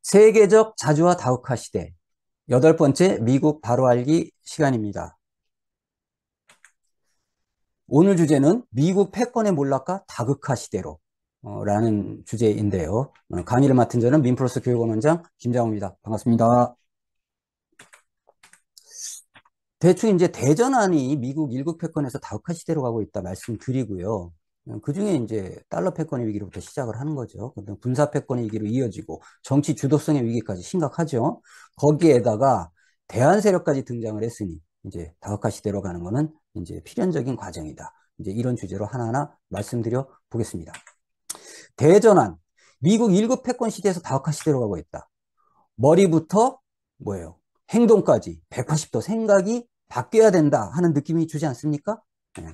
세계적 자주화 다흑화 시대 여덟 번째 미국 바로 알기 시간입니다. 오늘 주제는 미국 패권의 몰락과 다극화 시대로 라는 주제인데요. 강의를 맡은 저는 민플러스 교육원원장 김장호입니다. 반갑습니다. 대충 이제 대전환이 미국 일국 패권에서 다흑화 시대로 가고 있다 말씀드리고요. 그 중에 이제 달러 패권의 위기로부터 시작을 하는 거죠. 군사 패권의 위기로 이어지고 정치 주도성의 위기까지 심각하죠. 거기에다가 대한 세력까지 등장을 했으니 이제 다흑화 시대로 가는 거는 이제 필연적인 과정이다. 이제 이런 주제로 하나하나 말씀드려 보겠습니다. 대전환, 미국 일국 패권 시대에서 다흑화 시대로 가고 있다. 머리부터 뭐예요? 행동까지 180도 생각이 바뀌어야 된다 하는 느낌이 주지 않습니까? 네.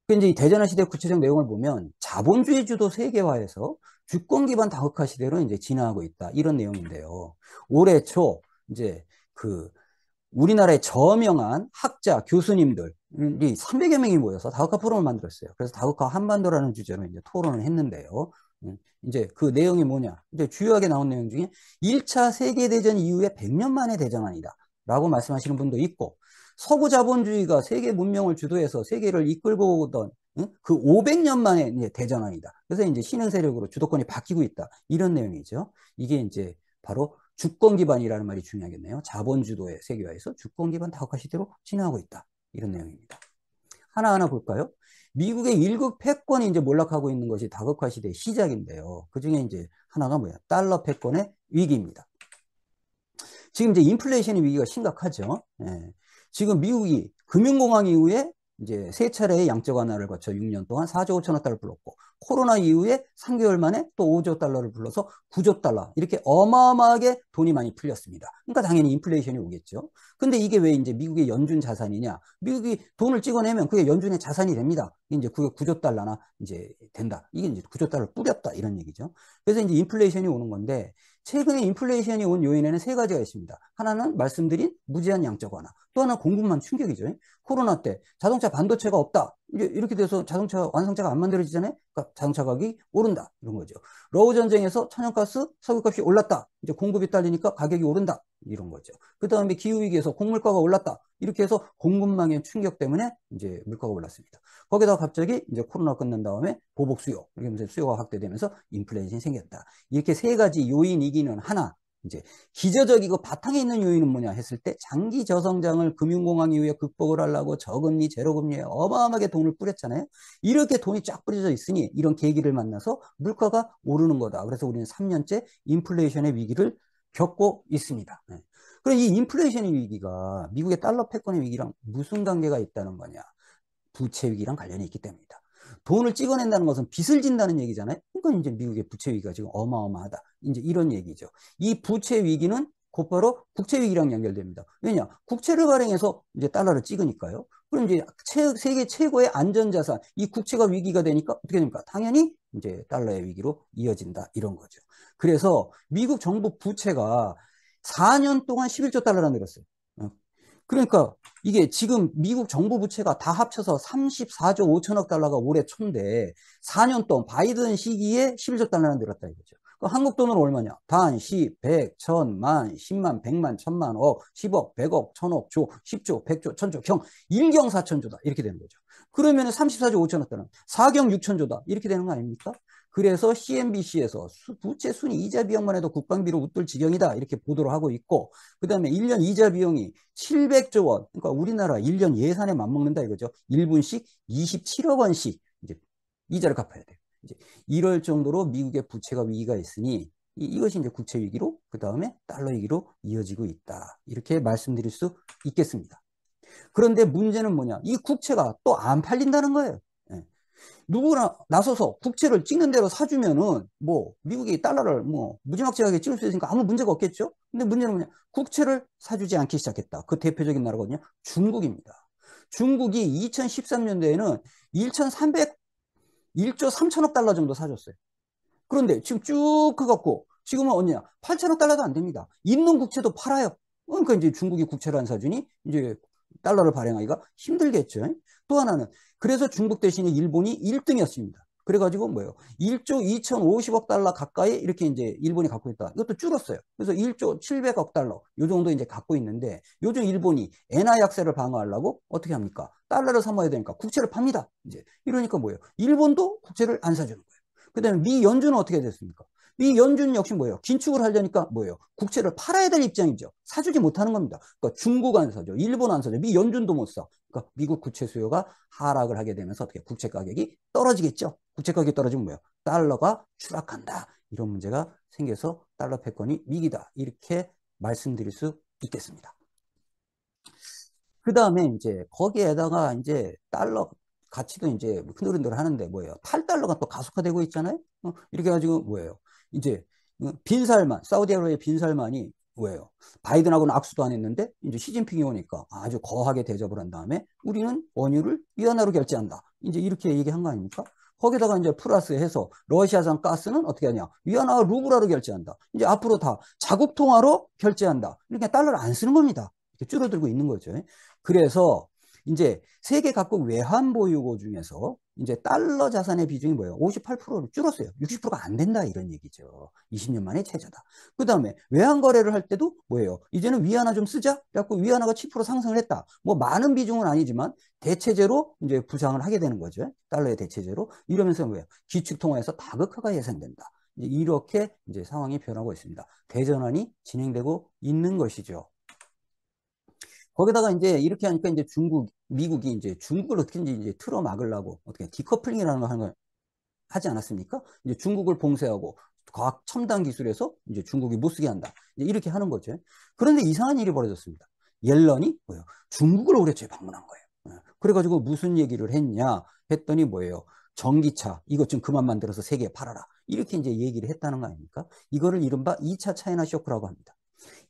이제 이 대전환 시대 구체적 내용을 보면 자본주의 주도 세계화에서 주권 기반 다흑화 시대로 이제 진화하고 있다. 이런 내용인데요. 올해 초 이제 그 우리나라의 저명한 학자, 교수님들이 300여 명이 모여서 다흑화 포럼을 만들었어요. 그래서 다흑화 한반도라는 주제로 이제 토론을 했는데요. 이제 그 내용이 뭐냐? 이제 주요하게 나온 내용 중에 1차 세계대전 이후에 100년 만의 대전환이다. 라고 말씀하시는 분도 있고, 서구 자본주의가 세계 문명을 주도해서 세계를 이끌고 오던 그 500년 만에 이제 대전환이다. 그래서 이제 신흥 세력으로 주도권이 바뀌고 있다. 이런 내용이죠. 이게 이제 바로 주권 기반이라는 말이 중요하겠네요. 자본주도의 세계화에서 주권 기반 다흑화 시대로 진화하고 있다. 이런 내용입니다. 하나하나 볼까요? 미국의 일국 패권이 이제 몰락하고 있는 것이 다극화 시대의 시작인데요. 그 중에 이제 하나가 뭐야? 달러 패권의 위기입니다. 지금 이제 인플레이션의 위기가 심각하죠. 예. 지금 미국이 금융공황 이후에 이제 세 차례의 양적 완화를 거쳐 6년 동안 4조 5천억 달러를 불렀고, 코로나 이후에 3개월 만에 또 5조 달러를 불러서 9조 달러, 이렇게 어마어마하게 돈이 많이 풀렸습니다. 그러니까 당연히 인플레이션이 오겠죠. 근데 이게 왜 이제 미국의 연준 자산이냐? 미국이 돈을 찍어내면 그게 연준의 자산이 됩니다. 이제 그게 9조 달러나 이제 된다. 이게 이제 9조 달러를 뿌렸다. 이런 얘기죠. 그래서 이제 인플레이션이 오는 건데, 최근에 인플레이션이 온 요인에는 세 가지가 있습니다. 하나는 말씀드린 무제한 양적 완화. 또 하나는 공급망 충격이죠. 코로나 때 자동차 반도체가 없다. 이렇게 돼서 자동차 완성차가 안 만들어지잖아요. 그러니까 자동차 가격이 오른다. 이런 거죠. 러우 전쟁에서 천연가스, 석유값이 올랐다. 이제 공급이 딸리니까 가격이 오른다. 이런 거죠. 그 다음에 기후위기에서 곡물가가 올랐다. 이렇게 해서 공급망의 충격 때문에 이제 물가가 올랐습니다. 거기다가 갑자기 이제 코로나 끝난 다음에 보복 수요, 이러면서 수요가 확대되면서 인플레이션이 생겼다. 이렇게 세 가지 요인이기는 하나, 이제 기저적이고 바탕에 있는 요인은 뭐냐 했을 때 장기 저성장을 금융공황 이후에 극복을 하려고 저금리, 제로금리에 어마어마하게 돈을 뿌렸잖아요. 이렇게 돈이 쫙 뿌려져 있으니 이런 계기를 만나서 물가가 오르는 거다. 그래서 우리는 3년째 인플레이션의 위기를 겪고 있습니다. 네. 그럼 이 인플레이션의 위기가 미국의 달러 패권의 위기랑 무슨 관계가 있다는 거냐? 부채 위기랑 관련이 있기 때문이다. 돈을 찍어낸다는 것은 빚을 진다는 얘기잖아요. 그러니까 이제 미국의 부채 위기가 지금 어마어마하다. 이제 이런 얘기죠. 이 부채 위기는 곧바로 국채 위기랑 연결됩니다. 왜냐? 국채를 발행해서 이제 달러를 찍으니까요. 그럼 이제 세계 최고의 안전자산, 이 국채가 위기가 되니까 어떻게 됩니까? 당연히 이제 달러의 위기로 이어진다. 이런 거죠. 그래서 미국 정부 부채가 4년 동안 11조 달러나 늘었어요. 그러니까 이게 지금 미국 정부 부채가 다 합쳐서 34조 5천억 달러가 올해 초인데 4년 동안 바이든 시기에 11조 달러나 늘었다 이거죠. 한국 돈으로 얼마냐? 단, 10, 100, 1000, 만, 10만, 100만, 1000만, 억, 10억, 100억, 1000억, 조, 10조, 100조, 1000조, 경, 1경 4천조다. 이렇게 되는 거죠. 그러면 34조 5천억 달러, 4경 6천조다. 이렇게 되는 거 아닙니까? 그래서 CNBC에서 부채 순위 이자 비용만 해도 국방비로 웃돌 지경이다. 이렇게 보도를 하고 있고, 그 다음에 1년 이자 비용이 700조 원. 그러니까 우리나라 1년 예산에 맞먹는다 이거죠. 1분씩 27억 원씩 이제 이자를 갚아야 돼요. 이제 이럴 정도로 미국의 부채가 위기가 있으니 이것이 이제 국채 위기로 그 다음에 달러 위기로 이어지고 있다. 이렇게 말씀드릴 수 있겠습니다. 그런데 문제는 뭐냐? 이 국채가 또 안 팔린다는 거예요. 예. 누구나 나서서 국채를 찍는 대로 사주면은 뭐 미국이 달러를 뭐 무지막지하게 찍을 수 있으니까 아무 문제가 없겠죠. 근데 문제는 뭐냐? 국채를 사주지 않기 시작했다. 그 대표적인 나라거든요. 중국입니다. 중국이 2013년도에는 1조 3천억 달러 정도 사줬어요. 그런데 지금 쭉 커갖고 지금은 언제냐? 8천억 달러도 안 됩니다. 있는 국채도 팔아요. 그러니까 이제 중국이 국채를 안 사주니 이제 달러를 발행하기가 힘들겠죠. 또 하나는 그래서 중국 대신에 일본이 1등이었습니다. 그래가지고 뭐예요? 1조 2,050억 달러 가까이 이렇게 이제 일본이 갖고 있다. 이것도 줄었어요. 그래서 1조 700억 달러 요 정도 이제 갖고 있는데 요즘 일본이 엔화 약세를 방어하려고 어떻게 합니까? 달러를 삼아야 되니까 국채를 팝니다. 이제 이러니까 뭐예요? 일본도 국채를 안 사주는 거예요. 그다음에 미 연준은 어떻게 됐습니까? 미 연준은 역시 뭐예요? 긴축을 하려니까 뭐예요? 국채를 팔아야 될 입장이죠. 사주지 못하는 겁니다. 그러니까 중국 안 사죠. 일본 안 사죠. 미 연준도 못 사. 그러니까 미국 국채 수요가 하락을 하게 되면서 어떻게 국채 가격이 떨어지겠죠. 국채 가격이 떨어지면 뭐예요? 달러가 추락한다. 이런 문제가 생겨서 달러 패권이 위기다. 이렇게 말씀드릴 수 있겠습니다. 그 다음에 이제 거기에다가 이제 달러 가치도 이제 흔들흔들 하는데 뭐예요? 탈달러가 또 가속화되고 있잖아요. 이렇게 해가지고 뭐예요? 이제 빈살만 사우디아라비아의 빈살만이 뭐예요? 바이든하고는 악수도 안 했는데 이제 시진핑이 오니까 아주 거하게 대접을 한 다음에 우리는 원유를 위안화로 결제한다. 이제 이렇게 얘기한 거 아닙니까? 거기다가 이제 플러스해서 러시아산 가스는 어떻게 하냐? 위안화와 루블화로 결제한다. 이제 앞으로 다 자국 통화로 결제한다. 이렇게 달러를 안 쓰는 겁니다. 이렇게 줄어들고 있는 거죠. 그래서 이제 세계 각국 외환 보유고 중에서 이제 달러 자산의 비중이 뭐예요? 58%로 줄었어요. 60%가 안 된다 이런 얘기죠. 20년 만에 최저다. 그 다음에 외환 거래를 할 때도 뭐예요? 이제는 위안화 좀 쓰자. 그래갖고 위안화가 7% 상승을 했다. 뭐 많은 비중은 아니지만 대체제로 이제 부상을 하게 되는 거죠. 달러의 대체제로. 이러면서 뭐예요? 기축 통화에서 다극화가 예상된다. 이렇게 이제 상황이 변하고 있습니다. 대전환이 진행되고 있는 것이죠. 거기다가 이제 이렇게 하니까 이제 미국이 이제 중국을 어떻게든지 이제 틀어 막으려고 어떻게 디커플링이라는 걸 하는 걸 하지 않았습니까? 이제 중국을 봉쇄하고 과학 첨단 기술에서 이제 중국이 못 쓰게 한다. 이제 이렇게 하는 거죠. 그런데 이상한 일이 벌어졌습니다. 옐런이 뭐예요? 중국을 올해 초에 방문한 거예요. 그래가지고 무슨 얘기를 했냐 했더니 뭐예요? 전기차 이것 좀 그만 만들어서 세계에 팔아라. 이렇게 이제 얘기를 했다는 거 아닙니까? 이거를 이른바 2차 차이나 쇼크라고 합니다.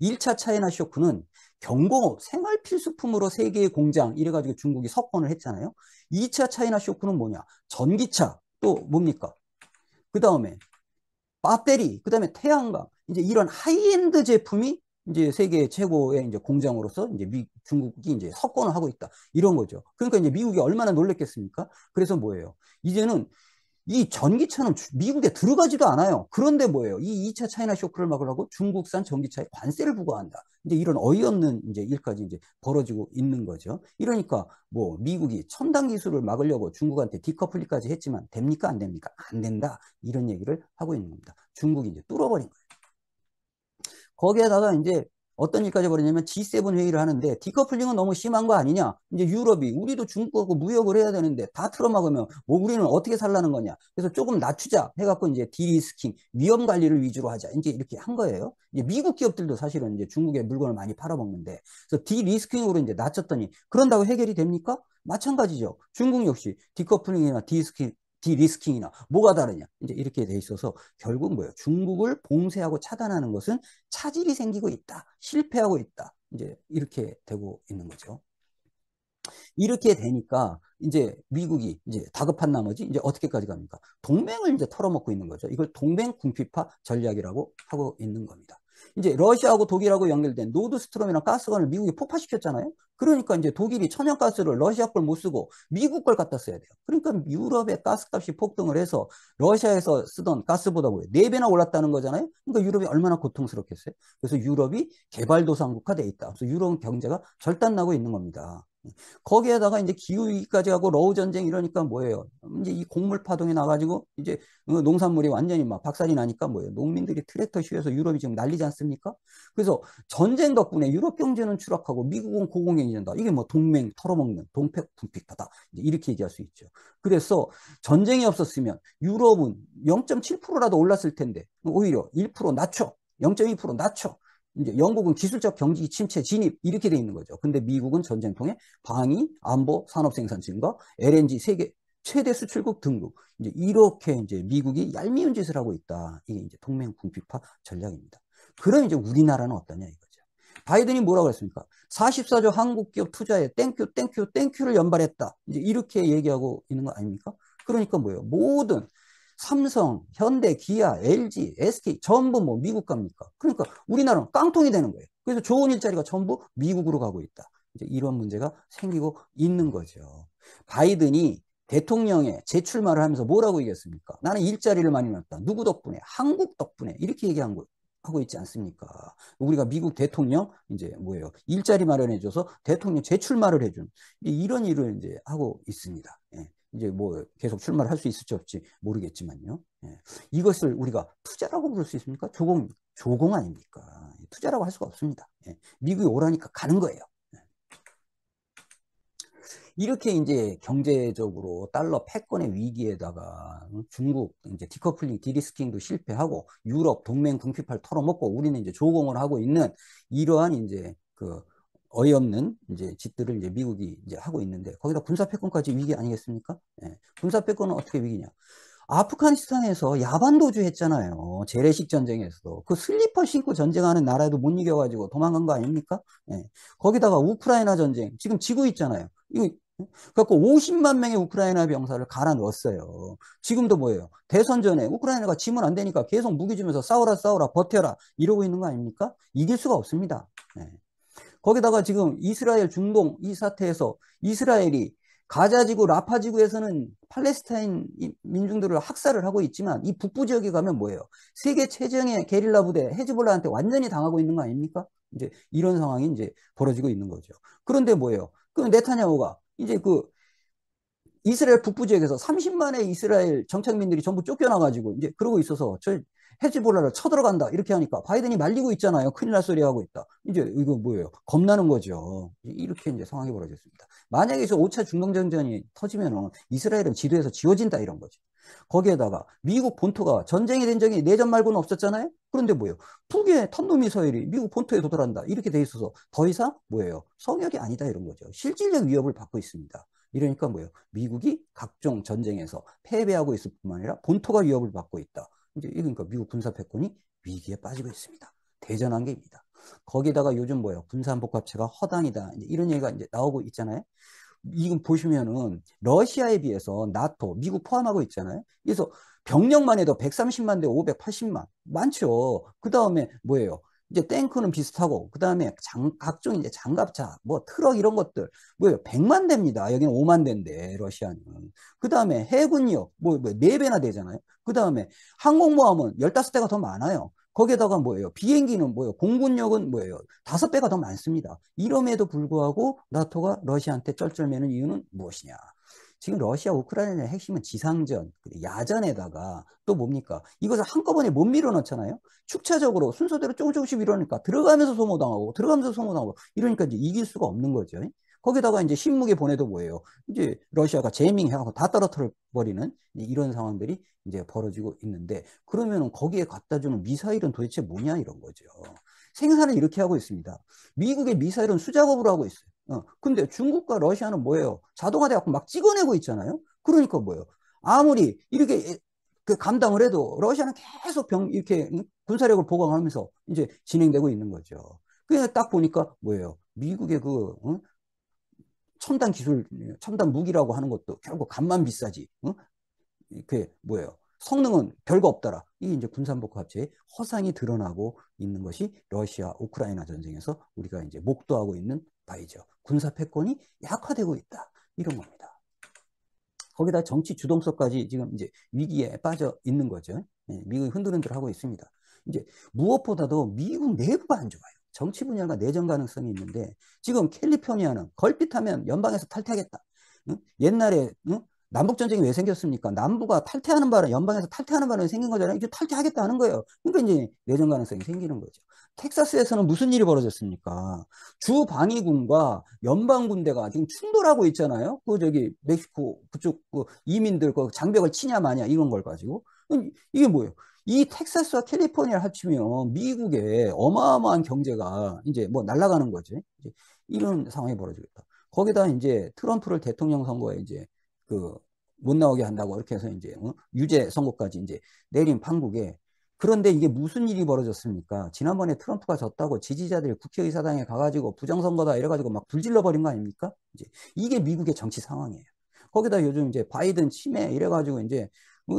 1차 차이나 쇼크는 경고 생활 필수품으로 세계의 공장 이래가지고 중국이 석권을 했잖아요. 2차 차이나 쇼크는 뭐냐? 전기차 또 뭡니까? 그 다음에 배터리, 그 다음에 태양광 이제 이런 하이엔드 제품이 이제 세계 최고의 이제 공장으로서 이제 중국이 이제 석권을 하고 있다 이런 거죠. 그러니까 이제 미국이 얼마나 놀랬겠습니까? 그래서 뭐예요? 이제는 이 전기차는 미국에 들어가지도 않아요. 그런데 뭐예요? 이 2차 차이나 쇼크를 막으려고 중국산 전기차에 관세를 부과한다. 이제 이런 어이없는 이제 일까지 이제 벌어지고 있는 거죠. 이러니까 뭐 미국이 첨단 기술을 막으려고 중국한테 디커플링까지 했지만 됩니까? 안 됩니까? 안 된다. 이런 얘기를 하고 있는 겁니다. 중국이 이제 뚫어버린 거예요. 거기에다가 이제 어떤 일까지 벌이냐면 G7 회의를 하는데 디커플링은 너무 심한 거 아니냐? 이제 유럽이 우리도 중국하고 무역을 해야 되는데 다 틀어막으면 뭐 우리는 어떻게 살라는 거냐? 그래서 조금 낮추자 해갖고 이제 디리스킹 위험 관리를 위주로 하자 이제 이렇게 한 거예요. 이제 미국 기업들도 사실은 이제 중국에 물건을 많이 팔아먹는데 그래서 디리스킹으로 이제 낮췄더니 그런다고 해결이 됩니까? 마찬가지죠. 중국 역시 디커플링이나 디리스킹이나 뭐가 다르냐 이제 이렇게 돼 있어서 결국 뭐예요? 중국을 봉쇄하고 차단하는 것은 차질이 생기고 있다, 실패하고 있다 이제 이렇게 되고 있는 거죠. 이렇게 되니까 이제 미국이 이제 다급한 나머지 이제 어떻게까지 갑니까? 동맹을 이제 털어먹고 있는 거죠. 이걸 동맹 궁핍화 전략이라고 하고 있는 겁니다. 이제 러시아하고 독일하고 연결된 노드스트롬이나 가스관을 미국이 폭파시켰잖아요. 그러니까 이제 독일이 천연가스를 러시아 걸 못 쓰고 미국 걸 갖다 써야 돼요. 그러니까 유럽의 가스값이 폭등을 해서 러시아에서 쓰던 가스보다 뭐예요? 4배나 올랐다는 거잖아요. 그러니까 유럽이 얼마나 고통스럽겠어요. 그래서 유럽이 개발도상국화돼 있다. 그래서 유럽 경제가 절단나고 있는 겁니다. 거기에다가 이제 기후위기까지 하고 러우 전쟁 이러니까 뭐예요? 이제 이 곡물 파동이 나가지고 이제 농산물이 완전히 막 박살이 나니까 뭐예요? 농민들이 트랙터 쉬어서 유럽이 지금 난리지 않습니까? 그래서 전쟁 덕분에 유럽 경제는 추락하고 미국은 고공행이 된다. 이게 뭐 동맹 털어먹는 동패 분픽하다. 이렇게 얘기할 수 있죠. 그래서 전쟁이 없었으면 유럽은 0.7%라도 올랐을 텐데 오히려 1% 낮춰. 0.2% 낮춰. 이제 영국은 기술적 경기 침체 진입 이렇게 돼 있는 거죠. 근데 미국은 전쟁통에 방위, 안보, 산업 생산 증가, LNG 세계 최대 수출국 등록. 이제 이렇게 이제 미국이 얄미운 짓을 하고 있다. 이게 이제 동맹 궁핍화 전략입니다. 그럼 이제 우리나라는 어떠냐 이거죠. 바이든이 뭐라고 했습니까? 44조 한국 기업 투자에 땡큐, 땡큐, 땡큐를 연발했다. 이제 이렇게 얘기하고 있는 거 아닙니까? 그러니까 뭐예요? 모든 삼성, 현대, 기아, LG, SK 전부 뭐 미국 갑니까? 그러니까 우리나라는 깡통이 되는 거예요. 그래서 좋은 일자리가 전부 미국으로 가고 있다. 이제 이런 문제가 생기고 있는 거죠. 바이든이 대통령의 재출마를 하면서 뭐라고 얘기했습니까? 나는 일자리를 많이 낳았다. 누구 덕분에? 한국 덕분에. 이렇게 얘기한 거 하고 있지 않습니까? 우리가 미국 대통령 이제 뭐예요? 일자리 마련해줘서 대통령 재출마를 해준 이런 일을 이제 하고 있습니다. 예. 이제 뭐 계속 출마를 할 수 있을지 없지 모르겠지만요. 예. 이것을 우리가 투자라고 부를 수 있습니까? 조공 아닙니까? 투자라고 할 수가 없습니다. 예. 미국이 오라니까 가는 거예요. 이렇게 이제 경제적으로 달러 패권의 위기에다가 중국 이제 디커플링, 디리스킹도 실패하고 유럽 동맹 궁핍할 털어먹고 우리는 이제 조공을 하고 있는 이러한 이제 그 어이없는 이제 짓들을 이제 미국이 이제 하고 있는데 거기다 군사 패권까지 위기 아니겠습니까? 예. 군사 패권은 어떻게 위기냐? 아프가니스탄에서 야반도주 했잖아요. 재래식 전쟁에서. 그 슬리퍼 신고 전쟁하는 나라에도 못 이겨가지고 도망간 거 아닙니까? 예. 거기다가 우크라이나 전쟁 지금 지고 있잖아요. 이거 그래갖고 50만 명의 우크라이나 병사를 갈아 넣었어요. 지금도 뭐예요? 대선 전에 우크라이나가 지면 안 되니까 계속 무기 주면서 싸우라 싸우라 버텨라 이러고 있는 거 아닙니까? 이길 수가 없습니다. 예. 거기다가 지금 이스라엘 중동 이 사태에서 이스라엘이 가자지구 라파지구에서는 팔레스타인 민중들을 학살을 하고 있지만 이 북부 지역에 가면 뭐예요? 세계 최정예 게릴라 부대 헤즈볼라한테 완전히 당하고 있는 거 아닙니까? 이제 이런 상황이 이제 벌어지고 있는 거죠. 그런데 뭐예요? 그 네타냐후가 이제 그 이스라엘 북부 지역에서 30만의 이스라엘 정착민들이 전부 쫓겨나가지고 이제 그러고 있어서 저 헤즈볼라를 쳐들어간다 이렇게 하니까 바이든이 말리고 있잖아요. 큰일 날 소리 하고 있다. 이제 이거 뭐예요? 겁나는 거죠. 이렇게 이제 상황이 벌어졌습니다. 만약에 저 5차 중동전쟁이 터지면은 이스라엘은 지도에서 지워진다 이런 거죠. 거기에다가 미국 본토가 전쟁이 된 적이 내전 말고는 없었잖아요. 그런데 뭐예요? 북의 탄도미사일이 미국 본토에 도달한다 이렇게 돼 있어서 더 이상 뭐예요? 성역이 아니다 이런 거죠. 실질적 위협을 받고 있습니다. 이러니까 뭐예요? 미국이 각종 전쟁에서 패배하고 있을 뿐만 아니라 본토가 위협을 받고 있다. 이제 그러니까 미국 군사 패권이 위기에 빠지고 있습니다. 대전 한계입니다. 거기다가 요즘 뭐예요? 군사안보합체가 허당이다. 이런 얘기가 이제 나오고 있잖아요. 이건 보시면은 러시아에 비해서 나토, 미국 포함하고 있잖아요. 그래서 병력만 해도 130만 대 580만 많죠. 그 다음에 뭐예요? 이제 탱크는 비슷하고 그 다음에 각종 이제 장갑차, 뭐 트럭 이런 것들 뭐예요? 100만 대입니다. 여기는 5만 대인데 러시아는. 그 다음에 해군력 뭐 4배나 되잖아요. 그 다음에 항공모함은 15대가 더 많아요. 거기에다가 뭐예요? 비행기는 뭐예요? 공군력은 뭐예요? 5배가 더 많습니다. 이럼에도 불구하고 나토가 러시아한테 쩔쩔매는 이유는 무엇이냐? 지금 러시아 우크라이나의 핵심은 지상전, 야전에다가 또 뭡니까? 이것을 한꺼번에 못 밀어넣잖아요. 축차적으로 순서대로 조금씩 밀어넣으니까 들어가면서 소모당하고 들어가면서 소모당하고 이러니까 이제 이길 수가 없는 거죠. 거기다가 이제 신무기 보내도 뭐예요? 이제 러시아가 제밍해갖고 다 떨어뜨려 버리는 이런 상황들이 이제 벌어지고 있는데 그러면은 거기에 갖다 주는 미사일은 도대체 뭐냐 이런 거죠. 생산을 이렇게 하고 있습니다. 미국의 미사일은 수작업으로 하고 있어요. 근데 중국과 러시아는 뭐예요? 자동화 돼갖고 막 찍어내고 있잖아요. 그러니까 뭐예요? 아무리 이렇게 그 감당을 해도 러시아는 계속 이렇게 군사력을 보강하면서 이제 진행되고 있는 거죠. 그냥 딱 보니까 뭐예요? 미국의 첨단 기술, 첨단 무기라고 하는 것도 결국 값만 비싸지. 그 뭐예요? 성능은 별거 없더라. 이게 이제 군산복합 합체의 허상이 드러나고 있는 것이 러시아 우크라이나 전쟁에서 우리가 이제 목도하고 있는 바이죠. 군사 패권이 약화되고 있다. 이런 겁니다. 거기다 정치 주동성까지 지금 이제 위기에 빠져 있는 거죠. 미국이 흔들흔들하고 있습니다. 이제 무엇보다도 미국 내부가 안 좋아요. 정치 분열과 내전 가능성이 있는데 지금 캘리포니아는 걸핏하면 연방에서 탈퇴하겠다. 옛날에 남북전쟁이 왜 생겼습니까? 남부가 탈퇴하는 바람에 연방에서 탈퇴하는 바람에 생긴 거잖아요. 이제 탈퇴하겠다 하는 거예요. 그러니까 이제 내전 가능성이 생기는 거죠. 텍사스에서는 무슨 일이 벌어졌습니까? 주 방위군과 연방 군대가 지금 충돌하고 있잖아요. 그 저기 멕시코 그쪽 그 이민들 그 장벽을 치냐 마냐 이런 걸 가지고 이게 뭐예요? 이 텍사스와 캘리포니아를 합치면 미국의 어마어마한 경제가 이제 뭐 날아가는 거지. 이제 이런 상황이 벌어지겠다. 거기다 이제 트럼프를 대통령 선거에 이제 그 못 나오게 한다고 이렇게 해서 이제 유죄 선고까지 이제 내린 판국에 그런데 이게 무슨 일이 벌어졌습니까? 지난번에 트럼프가 졌다고 지지자들이 국회의사당에 가가지고 부정선거다 이래가지고 막 불질러 버린 거 아닙니까? 이제 이게 미국의 정치 상황이에요. 거기다 요즘 이제 바이든 침해 이래가지고 이제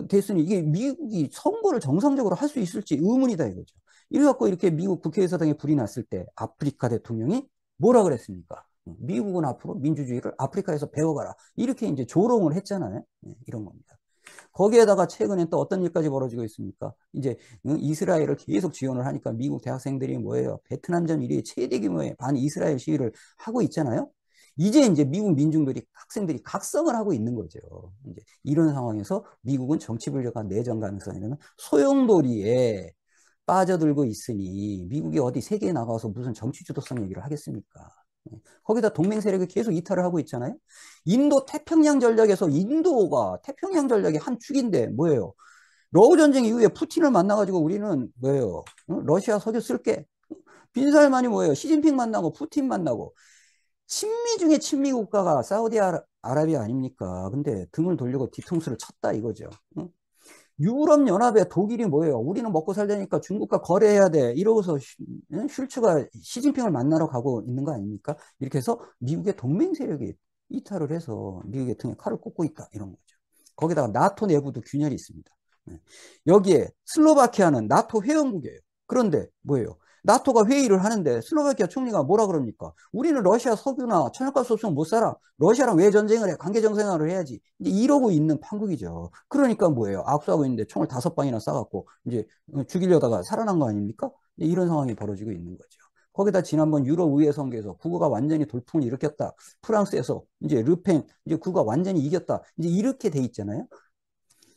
됐으니 이게 미국이 선거를 정상적으로 할 수 있을지 의문이다 이거죠. 이래갖고 이렇게 미국 국회의사당에 불이 났을 때 아프리카 대통령이 뭐라 그랬습니까? 미국은 앞으로 민주주의를 아프리카에서 배워가라. 이렇게 이제 조롱을 했잖아요. 이런 겁니다. 거기에다가 최근에 또 어떤 일까지 벌어지고 있습니까? 이제 이스라엘을 계속 지원을 하니까 미국 대학생들이 뭐예요? 베트남전 이후에 최대 규모의 반이스라엘 시위를 하고 있잖아요. 이제 미국 민중들이 학생들이 각성을 하고 있는 거죠. 이제 이런 상황에서 미국은 정치 불력과 내전 가능성에는 소용돌이에 빠져들고 있으니 미국이 어디 세계에 나가서 무슨 정치 주도성 얘기를 하겠습니까? 거기다 동맹 세력이 계속 이탈을 하고 있잖아요. 인도 태평양 전략에서 인도가 태평양 전략의 한 축인데 뭐예요? 러우 전쟁 이후에 푸틴을 만나가지고 우리는 뭐예요? 러시아 석유 쓸게. 빈살만이 뭐예요? 시진핑 만나고 푸틴 만나고 친미 중에 친미 국가가 사우디아라비아 아닙니까? 근데 등을 돌리고 뒤통수를 쳤다 이거죠. 유럽연합의 독일이 뭐예요? 우리는 먹고 살려니까 중국과 거래해야 돼. 이러고서 슐츠가 시진핑을 만나러 가고 있는 거 아닙니까? 이렇게 해서 미국의 동맹 세력이 이탈을 해서 미국의 등에 칼을 꽂고 있다. 이런 거죠. 거기다가 나토 내부도 균열이 있습니다. 여기에 슬로바키아는 나토 회원국이에요. 그런데 뭐예요? 나토가 회의를 하는데 슬로바키아 총리가 뭐라 그럽니까? 우리는 러시아 석유나 천연가스 없으면 못 살아. 러시아랑 왜 전쟁을 해? 관계 정상화를 해야지. 이제 이러고 있는 판국이죠. 그러니까 뭐예요? 악수하고 있는데 총을 5방이나 쏴갖고 이제 죽이려다가 살아난 거 아닙니까? 이런 상황이 벌어지고 있는 거죠. 거기다 지난번 유럽 의회 선거에서 국어가 완전히 돌풍을 일으켰다. 프랑스에서 이제 르펜 이제 국어가 완전히 이겼다. 이제 이렇게 돼 있잖아요.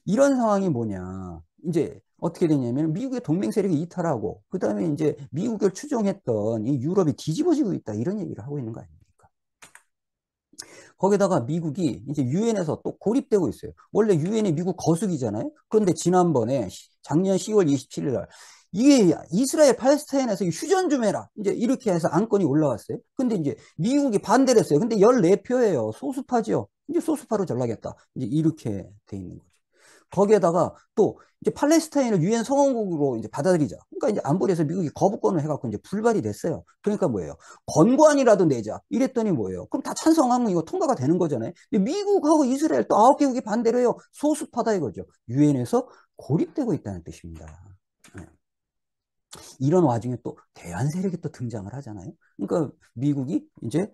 이런 상황이 뭐냐. 이제 어떻게 되냐면 미국의 동맹 세력이 이탈하고 그다음에 이제 미국을 추종했던 이 유럽이 뒤집어지고 있다. 이런 얘기를 하고 있는 거 아닙니까? 거기다가 미국이 이제 유엔에서 또 고립되고 있어요. 원래 유엔이 미국 거수기잖아요. 그런데 지난번에 작년 10월 27일 날 이게 이스라엘 팔레스타인에서 휴전 좀 해라. 이제 이렇게 해서 안건이 올라왔어요. 근데 이제 미국이 반대를 했어요. 근데 14표예요. 소수파죠. 이제 소수파로 전락했다. 이제 이렇게 돼 있는 거죠. 거기에다가 또 이제 팔레스타인을 유엔 성원국으로 이제 받아들이자. 그러니까 이제 안보리에서 미국이 거부권을 해갖고 이제 불발이 됐어요. 그러니까 뭐예요? 건관이라도 내자. 이랬더니 뭐예요? 그럼 다 찬성하면 이거 통과가 되는 거잖아요. 근데 미국하고 이스라엘 또 9개국이 반대로 해요. 소수파다 이거죠. 유엔에서 고립되고 있다는 뜻입니다. 네. 이런 와중에 또 대안 세력이 또 등장을 하잖아요. 그러니까 미국이 이제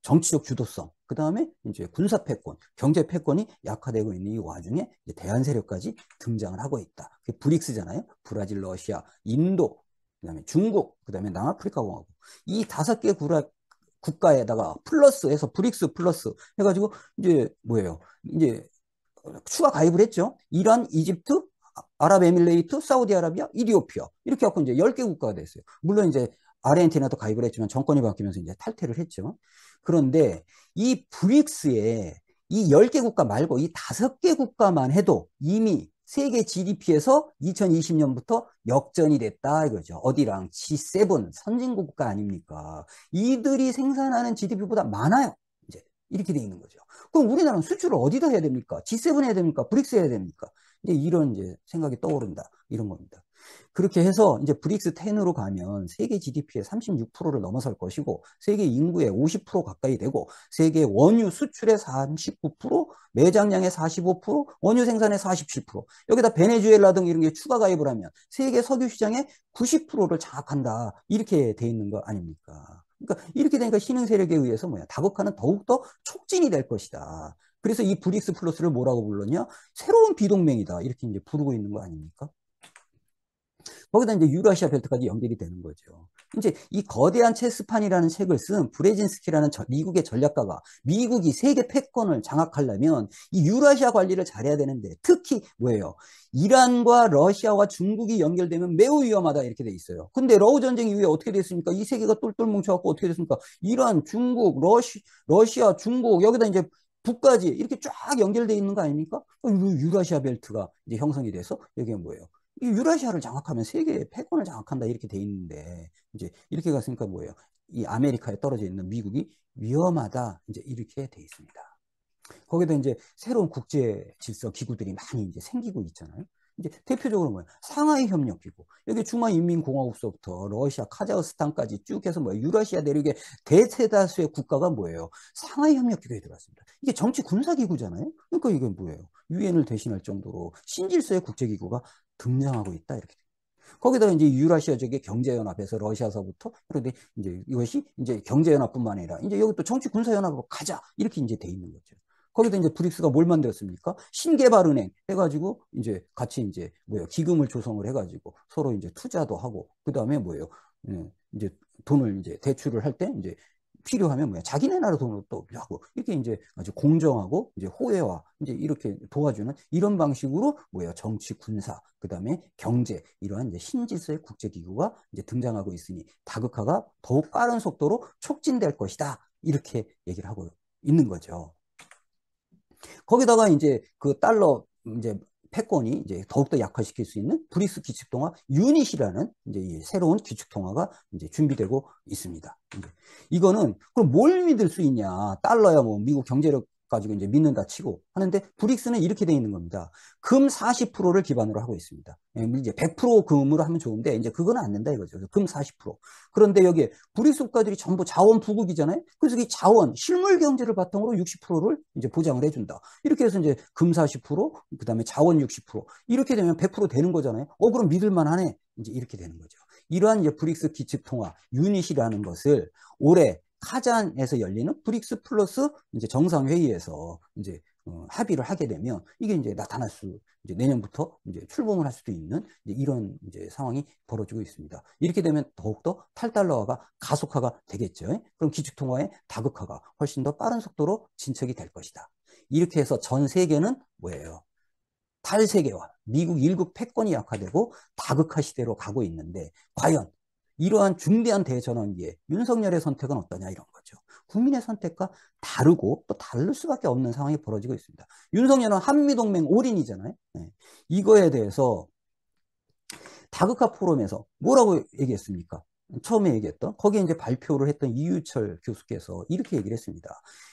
정치적 주도성, 그 다음에 이제 군사 패권, 경제 패권이 약화되고 있는 이 와중에 이제 대안 세력까지 등장을 하고 있다. 그게 브릭스잖아요. 브라질, 러시아, 인도, 그다음에 중국, 그다음에 남아프리카 공화국. 이 5개 국가에다가 플러스해서 브릭스 플러스 해가지고 이제 뭐예요? 이제 추가 가입을 했죠. 이란, 이집트, 아랍에밀레이트, 사우디아라비아, 이디오피아 이렇게 갖고 이제 10개 국가가 됐어요. 물론 이제 아르헨티나도 가입을 했지만 정권이 바뀌면서 이제 탈퇴를 했죠. 그런데 이 브릭스에 이 10개 국가 말고 이 5개 국가만 해도 이미 세계 GDP에서 2020년부터 역전이 됐다 이거죠. 어디랑 G7 선진국 국가 아닙니까? 이들이 생산하는 GDP보다 많아요. 이제 이렇게 돼 있는 거죠. 그럼 우리나라는 수출을 어디다 해야 됩니까? G7 해야 됩니까? 브릭스 해야 됩니까? 이제 이런 이제 생각이 떠오른다. 이런 겁니다. 그렇게 해서 이제 브릭스 10으로 가면 세계 GDP의 36%를 넘어설 것이고 세계 인구의 50% 가까이 되고 세계 원유 수출의 39%, 매장량의 45%, 원유 생산의 47%. 여기다 베네수엘라 등 이런 게 추가 가입을 하면 세계 석유 시장의 90%를 장악한다. 이렇게 돼 있는 거 아닙니까? 그러니까 이렇게 되니까 신흥 세력에 의해서 뭐야? 다극화는 더욱더 촉진이 될 것이다. 그래서 이 브릭스 플러스를 뭐라고 불렀냐? 새로운 비동맹이다. 이렇게 이제 부르고 있는 거 아닙니까? 거기다 이제 유라시아 벨트까지 연결이 되는 거죠. 이제 이 거대한 체스판이라는 책을 쓴 브레진스키라는 미국의 전략가가 미국이 세계 패권을 장악하려면 이 유라시아 관리를 잘해야 되는데 특히 뭐예요? 이란과 러시아와 중국이 연결되면 매우 위험하다 이렇게 돼 있어요. 근데 러우 전쟁 이후에 어떻게 됐습니까? 이 세계가 똘똘 뭉쳐갖고 어떻게 됐습니까? 이란, 중국, 러시아, 중국 여기다 이제 북까지 이렇게 쫙 연결돼 있는 거 아닙니까? 유라시아 벨트가 이제 형성이 돼서 여기에 뭐예요? 이 유라시아를 장악하면 세계의 패권을 장악한다 이렇게 돼 있는데 이제 이렇게 갔으니까 뭐예요? 이 아메리카에 떨어져 있는 미국이 위험하다 이제 이렇게 돼 있습니다. 거기다 이제 새로운 국제 질서 기구들이 많이 이제 생기고 있잖아요. 이제 대표적으로 뭐예요? 상하이 협력 기구. 여기 중화인민공화국서부터 러시아, 카자흐스탄까지 쭉 해서 뭐예요? 유라시아 내륙의 대체다수의 국가가 뭐예요? 상하이 협력 기구에 들어갔습니다. 이게 정치 군사 기구잖아요. 그러니까 이게 뭐예요? 유엔을 대신할 정도로 신질서의 국제 기구가 등장하고 있다 이렇게. 거기다가 이제 유라시아 지역의 경제연합에서 러시아서부터 그런데 이제 이것이 이제 경제연합뿐만 아니라 이제 여기 또 정치 군사연합으로 가자 이렇게 이제 돼 있는 거죠. 거기다 이제 브릭스가 뭘 만들었습니까? 신개발은행 해가지고 이제 같이 이제 뭐예요? 기금을 조성을 해가지고 서로 이제 투자도 하고 그 다음에 뭐예요? 이제 돈을 이제 대출을 할 때 이제 필요하면 뭐야 자기네 나라 돈으로 또 하고 이렇게 이제 아주 공정하고 이제 호혜와 이제 이렇게 도와주는 이런 방식으로 뭐야 정치 군사 그다음에 경제 이러한 이제 신질서의 국제기구가 이제 등장하고 있으니 다극화가 더욱 빠른 속도로 촉진될 것이다 이렇게 얘기를 하고 있는 거죠. 거기다가 이제 그 달러 이제 패권이 이제 더욱더 약화시킬 수 있는 브릭스 기축통화 유닛이라는 이제 이 새로운 기축통화가 이제 준비되고 있습니다. 이거는 그럼 뭘 믿을 수 있냐? 달러야 뭐 미국 경제력 가지고 이제 믿는다 치고 하는데 브릭스는 이렇게 돼 있는 겁니다. 금 40%를 기반으로 하고 있습니다. 이제 100% 금으로 하면 좋은데 이제 그거는 안 된다 이거죠. 금 40%. 그런데 여기에 브릭스 국가들이 전부 자원 부국이잖아요. 그래서 이 자원 실물 경제를 바탕으로 60%를 이제 보장을 해준다. 이렇게 해서 이제 금 40%, 그다음에 자원 60% 이렇게 되면 100% 되는 거잖아요. 그럼 믿을만 하네. 이제 이렇게 되는 거죠. 이러한 이제 브릭스 기축 통화 유닛이라는 것을 올해 카잔에서 열리는 브릭스 플러스 이제 정상회의에서 이제 합의를 하게 되면 이게 이제 나타날 수 이제 내년부터 이제 출범을 할 수도 있는 이제 이런 이제 상황이 벌어지고 있습니다. 이렇게 되면 더욱더 탈달러화가 가속화가 되겠죠. 그럼 기축통화의 다극화가 훨씬 더 빠른 속도로 진척이 될 것이다. 이렇게 해서 전 세계는 뭐예요? 탈세계화, 미국 일국 패권이 약화되고 다극화 시대로 가고 있는데 과연 이러한 중대한 대전환기에 윤석열의 선택은 어떠냐 이런 거죠. 국민의 선택과 다르고 또 다를 수밖에 없는 상황이 벌어지고 있습니다. 윤석열은 한미동맹 올인이잖아요. 네. 이거에 대해서 다극화 포럼에서 뭐라고 얘기했습니까? 처음에 얘기했던 거기에 이제 발표를 했던 이유철 교수께서 이렇게 얘기를 했습니다.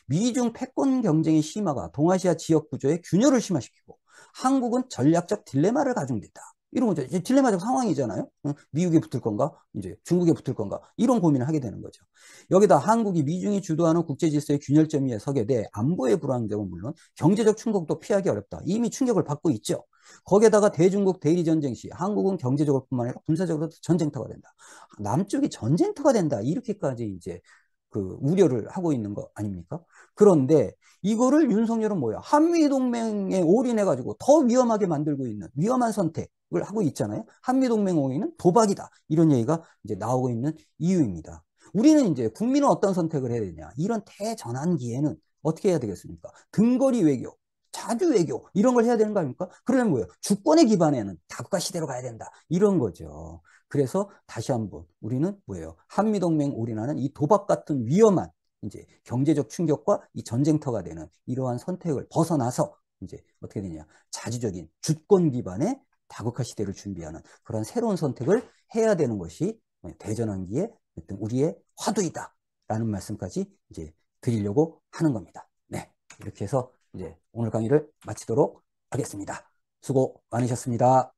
미중 패권 경쟁의 심화가 동아시아 지역 구조의 균열을 심화시키고 한국은 전략적 딜레마를 가중됐다. 이런 거죠. 딜레마적 상황이잖아요. 미국에 붙을 건가, 이제 중국에 붙을 건가, 이런 고민을 하게 되는 거죠. 여기다 한국이 미중이 주도하는 국제 질서의 균열점 위에 서게 돼 안보의 불안정은 물론 경제적 충격도 피하기 어렵다. 이미 충격을 받고 있죠. 거기에다가 대중국 대리전쟁 시 한국은 경제적으로 뿐만 아니라 군사적으로도 전쟁터가 된다. 남쪽이 전쟁터가 된다. 이렇게까지 이제 그 우려를 하고 있는 거 아닙니까? 그런데 이거를 윤석열은 뭐야? 한미동맹에 올인해가지고 더 위험하게 만들고 있는 위험한 선택을 하고 있잖아요. 한미동맹 올인은 도박이다. 이런 얘기가 이제 나오고 있는 이유입니다. 우리는 이제 국민은 어떤 선택을 해야 되냐? 이런 대전환기에는 어떻게 해야 되겠습니까? 등거리 외교, 자주 외교 이런 걸 해야 되는 거 아닙니까? 그러면 뭐예요? 주권에 기반에는 다국가 시대로 가야 된다. 이런 거죠. 그래서 다시 한번 우리는 뭐예요? 한미동맹 올인하는 이 도박 같은 위험한 이제 경제적 충격과 이 전쟁터가 되는 이러한 선택을 벗어나서 이제 어떻게 되냐? 자주적인 주권 기반의 다국화 시대를 준비하는 그런 새로운 선택을 해야 되는 것이 대전환기에 어떤 우리의 화두이다라는 말씀까지 이제 드리려고 하는 겁니다. 네, 이렇게 해서 이제 오늘 강의를 마치도록 하겠습니다. 수고 많으셨습니다.